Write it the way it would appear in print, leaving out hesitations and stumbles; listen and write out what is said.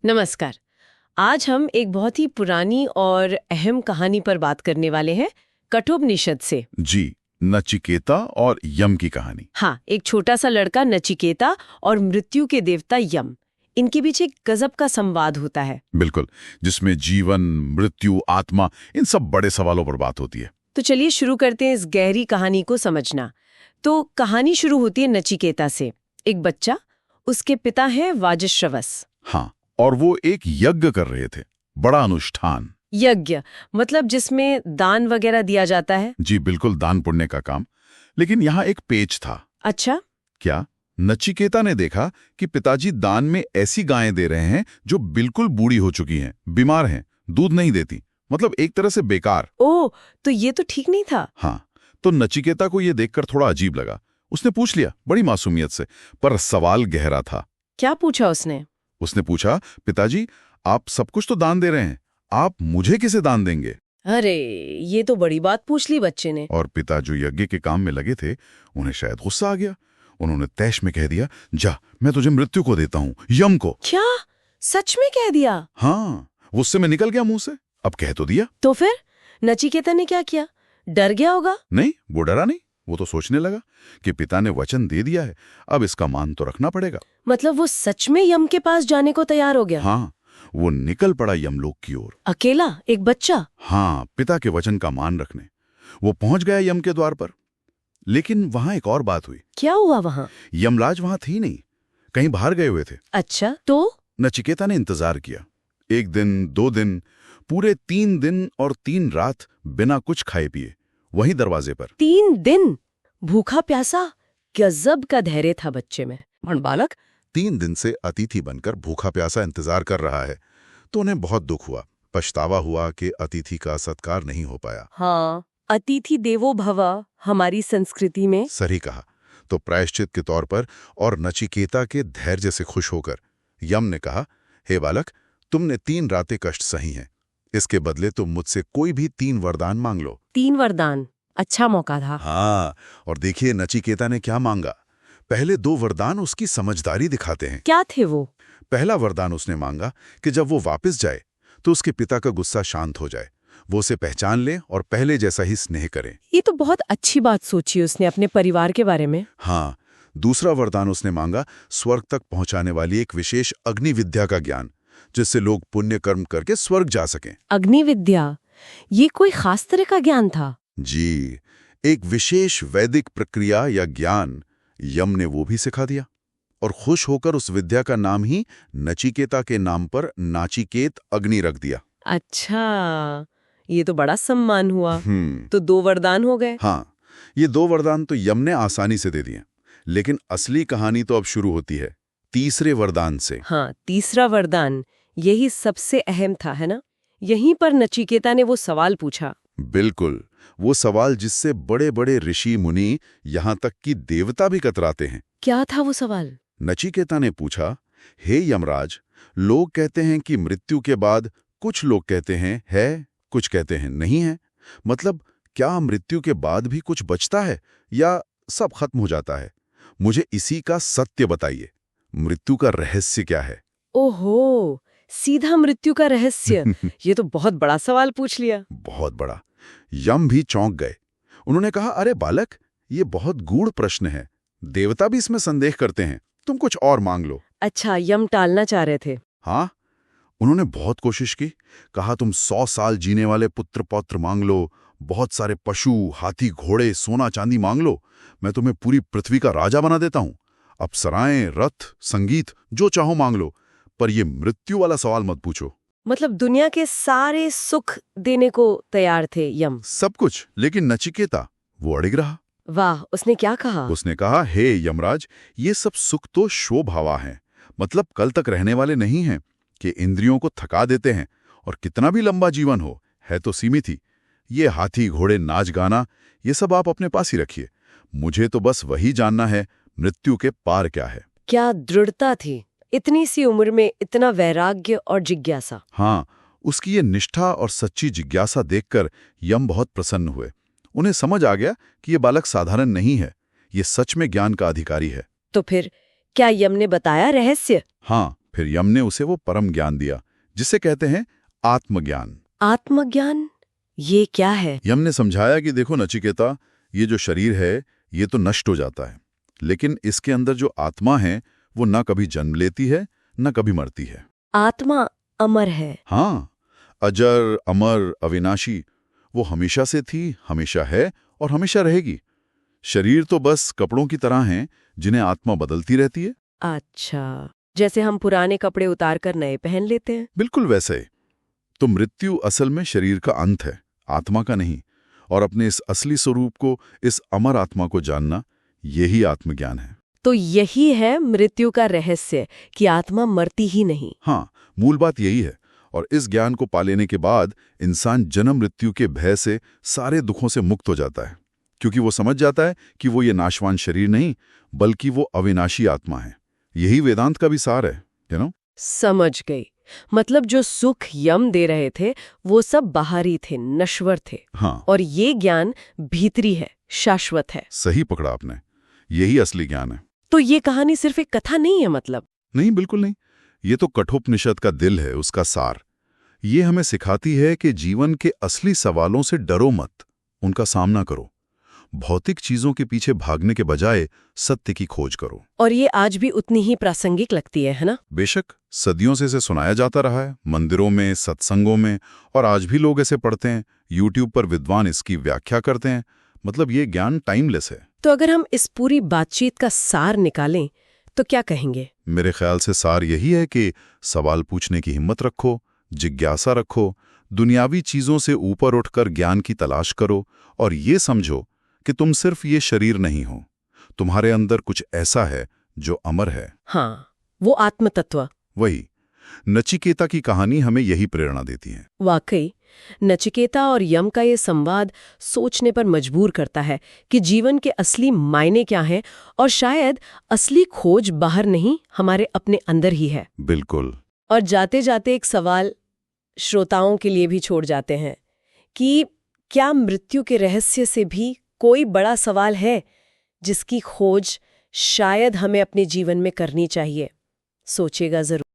नमस्कार। आज हम एक बहुत ही पुरानी और अहम कहानी पर बात करने वाले हैं, कठोपनिषद से। जी, नचिकेता और यम की कहानी। हाँ, एक छोटा सा लड़का नचिकेता और मृत्यु के देवता यम, इनके बीच एक गजब का संवाद होता है। बिल्कुल, जिसमें जीवन, मृत्यु, आत्मा, इन सब बड़े सवालों पर बात होती है। तो चलिए शुरू करते हैं इस गहरी कहानी को समझना। तो कहानी शुरू होती है नचिकेता से। एक बच्चा, उसके पिता हैं वाजश्रवस। हाँ, और वो एक यज्ञ कर रहे थे, बड़ा अनुष्ठान। यज्ञ मतलब जिसमें दान वगैरह दिया जाता है। जी बिल्कुल, दान पुण्य का काम। लेकिन यहाँ एक पेच था। अच्छा। क्या? नचिकेता ने देखा कि पिताजी दान में ऐसी गायें दे रहे हैं जो बिल्कुल बूढ़ी हो चुकी हैं, बीमार हैं, दूध नहीं देती, मतलब एक तरह से बेकार। ओह, तो ये तो ठीक नहीं था। हाँ, तो नचिकेता को ये देखकर थोड़ा अजीब लगा। उसने पूछ लिया बड़ी मासूमियत से, पर सवाल गहरा था। क्या पूछा उसने? उसने पूछा, पिताजी आप सब कुछ तो दान दे रहे हैं, आप मुझे किसे दान देंगे? अरे, ये तो बड़ी बात पूछ ली बच्चे ने। और पिता जो यज्ञ के काम में लगे थे, उन्हें शायद गुस्सा आ गया। उन्होंने तैश में कह दिया, जा मैं तुझे मृत्यु को देता हूँ, यम को। क्या? सच में कह दिया? हाँ, गुस्से में निकल गया मुंह से। अब कह तो दिया। तो फिर नचिकेता ने क्या किया? डर गया होगा। नहीं, वो डरा नहीं। वो तो सोचने लगा कि पिता ने वचन दे दिया है, अब इसका मान तो रखना पड़ेगा। मतलब वो सच में यम के पास जाने को तैयार हो गया? हाँ, वो निकल पड़ा यमलोक की ओर। अकेला, एक बच्चा? हाँ, पिता के वचन का मान रखने वो पहुंच गया यम के द्वार पर। लेकिन वहां एक और बात हुई। क्या हुआ वहां? यमराज वहां थी नहीं, कहीं बाहर गए हुए थे। अच्छा, तो? नचिकेता ने इंतजार किया। 1 दिन, 2 दिन, पूरे 3 दिन और 3 रात बिना कुछ खाए पिए, वहीं दरवाजे पर। 3 दिन भूखा प्यासा? गजब का धैर्य था बच्चे में। बालक 3 दिन से अतिथि बनकर भूखा प्यासा इंतजार कर रहा है, तो उन्हें बहुत दुख हुआ, पछतावा हुआ कि अतिथि का सत्कार नहीं हो पाया। हाँ, अतिथि देवो भव हमारी संस्कृति में। सही कहा। तो प्रायश्चित के तौर पर और नचिकेता के धैर्य से खुश होकर यम ने कहा, हे बालक, तुमने 3 रातें कष्ट सही हैं, इसके बदले तुम मुझसे कोई भी 3 वरदान मांग लो। 3 वरदान? अच्छा मौका था। हाँ, और देखिए नचिकेता ने क्या मांगा। पहले 2 वरदान उसकी समझदारी दिखाते हैं। क्या थे वो? पहला वरदान उसने मांगा कि जब वो वापस जाए तो उसके पिता का गुस्सा शांत हो जाए, वो उसे पहचान ले और पहले जैसा ही स्नेह करे। ये तो बहुत अच्छी बात सोची उसने अपने परिवार के बारे में। हाँ, दूसरा वरदान उसने मांगा स्वर्ग तक पहुंचाने वाली एक विशेष अग्नि विद्या का ज्ञान, जिससे लोग पुण्य कर्म करके स्वर्ग जा सकें। अग्नि विद्या? ये कोई खास तरह का ज्ञान था? जी, एक विशेष वैदिक प्रक्रिया या ज्ञान। यम ने वो भी सिखा दिया और खुश होकर उस विद्या का नाम ही नचिकेता के नाम पर नाचिकेत अग्नि रख दिया। अच्छा, ये तो बड़ा सम्मान हुआ। हम्म। तो 2 वरदान हो गए। हाँ, ये 2 वरदान तो यम ने आसानी से दे दिए, लेकिन असली कहानी तो अब शुरू होती है तीसरे वरदान से। हाँ, तीसरा वरदान, यही सबसे अहम था, है ना? यहीं पर नचिकेता ने वो सवाल पूछा। बिल्कुल, वो सवाल जिससे बड़े बड़े ऋषि मुनि, यहाँ तक कि देवता भी कतराते हैं। क्या था वो सवाल? नचिकेता ने पूछा, हे यमराज, लोग कहते हैं कि मृत्यु के बाद, कुछ लोग कहते हैं है, कुछ कहते हैं नहीं है, मतलब क्या मृत्यु के बाद भी कुछ बचता है या सब खत्म हो जाता है? मुझे इसी का सत्य बताइए, मृत्यु का रहस्य क्या है? ओहो, सीधा मृत्यु का रहस्य। ये तो बहुत बड़ा सवाल पूछ लिया। बहुत बड़ा। यम भी चौंक गए। उन्होंने कहा, अरे बालक, ये बहुत गूढ़ प्रश्न है, देवता भी इसमें संदेह करते हैं, तुम कुछ और मांग लो। अच्छा, यम टालना चाह रहे थे। हाँ, उन्होंने बहुत कोशिश की। कहा, तुम 100 साल जीने वाले पुत्र पौत्र मांग लो, बहुत सारे पशु, हाथी, घोड़े, सोना चांदी मांग लो, मैं तुम्हें पूरी पृथ्वी का राजा बना देता हूं। अप्सराएं, रथ, संगीत, जो चाहो मांग लो, पर ये मृत्यु वाला सवाल मत पूछो। मतलब दुनिया के सारे सुख देने को तैयार थे यम। सब कुछ, लेकिन नचिकेता वो अड़िग रहा। वाह, उसने क्या कहा? उसने कहा, हे यमराज, ये सब सुख तो शोभ हवा हैं, मतलब कल तक रहने वाले नहीं हैं, कि इंद्रियों को थका देते हैं, और कितना भी लंबा जीवन हो, है तो सीमित ही। ये हाथी, घोड़े, नाच गाना, ये सब आप अपने पास ही रखिए, मुझे तो बस वही जानना है, मृत्यु के पार क्या है। क्या दृढ़ता थी, इतनी सी उम्र में इतना वैराग्य और जिज्ञासा। हाँ, उसकी ये निष्ठा और सच्ची जिज्ञासा देखकर यम बहुत प्रसन्न हुए। उन्हें समझ आ गया कि ये बालक साधारण नहीं है, ये सच में ज्ञान का अधिकारी है। तो फिर क्या यम ने बताया रहस्य? हाँ, फिर यम ने उसे वो परम ज्ञान दिया जिसे कहते हैं आत्मज्ञान। आत्मज्ञान ये क्या है? यम ने समझाया कि देखो नचिकेता, ये जो शरीर है ये तो नष्ट हो जाता है, लेकिन इसके अंदर जो आत्मा है वो ना कभी जन्म लेती है न कभी मरती है। आत्मा अमर है। हाँ, अजर, अमर, अविनाशी। वो हमेशा से थी, हमेशा है और हमेशा रहेगी। शरीर तो बस कपड़ों की तरह हैं जिन्हें आत्मा बदलती रहती है। अच्छा, जैसे हम पुराने कपड़े उतार कर नए पहन लेते हैं। बिल्कुल वैसे ही। तो मृत्यु असल में शरीर का अंत है, आत्मा का नहीं। और अपने इस असली स्वरूप को, इस अमर आत्मा को जानना, यही आत्मज्ञान है। तो यही है मृत्यु का रहस्य कि आत्मा मरती ही नहीं। हाँ, मूल बात यही है। और इस ज्ञान को पा लेने के बाद इंसान जन्म मृत्यु के भय से, सारे दुखों से मुक्त हो जाता है, क्योंकि वो समझ जाता है कि वो ये नाशवान शरीर नहीं बल्कि वो अविनाशी आत्मा है। यही वेदांत का भी सार है, यू नो। समझ गई। मतलब जो सुख यम दे रहे थे वो सब बाहरी थे, नश्वर थे। हाँ, और ये ज्ञान भीतरी है, शाश्वत है। सही पकड़ा आपने। यही असली ज्ञान है। तो ये कहानी सिर्फ एक कथा नहीं है मतलब? नहीं, बिल्कुल नहीं। ये तो कठोपनिषद का दिल है, उसका सार। ये हमें सिखाती है कि जीवन के असली सवालों से डरो मत, उनका सामना करो। भौतिक चीजों के पीछे भागने के बजाय सत्य की खोज करो। और ये आज भी उतनी ही प्रासंगिक लगती है ना? बेशक, सदियों से इसे सुनाया जाता रहा है, मंदिरों में, सत्संगों में, और आज भी लोग इसे पढ़ते हैं। यूट्यूब पर विद्वान इसकी व्याख्या करते हैं। मतलब ये ज्ञान टाइमलेस है। तो अगर हम इस पूरी बातचीत का सार निकालें तो क्या कहेंगे? मेरे ख्याल से सार यही है कि सवाल पूछने की हिम्मत रखो, जिज्ञासा रखो, दुनियावी चीजों से ऊपर उठकर ज्ञान की तलाश करो, और ये समझो कि तुम सिर्फ ये शरीर नहीं हो। तुम्हारे अंदर कुछ ऐसा है जो अमर है। हाँ, वो आत्म तत्व। वही नचिकेता की कहानी हमें यही प्रेरणा देती है। वाकई नचिकेता और यम का ये संवाद सोचने पर मजबूर करता है कि जीवन के असली मायने क्या हैं, और शायद असली खोज बाहर नहीं, हमारे अपने अंदर ही है। बिल्कुल। और जाते जाते एक सवाल श्रोताओं के लिए भी छोड़ जाते हैं कि क्या मृत्यु के रहस्य से भी कोई बड़ा सवाल है जिसकी खोज शायद हमें अपने जीवन में करनी चाहिए? सोचिएगा जरूर।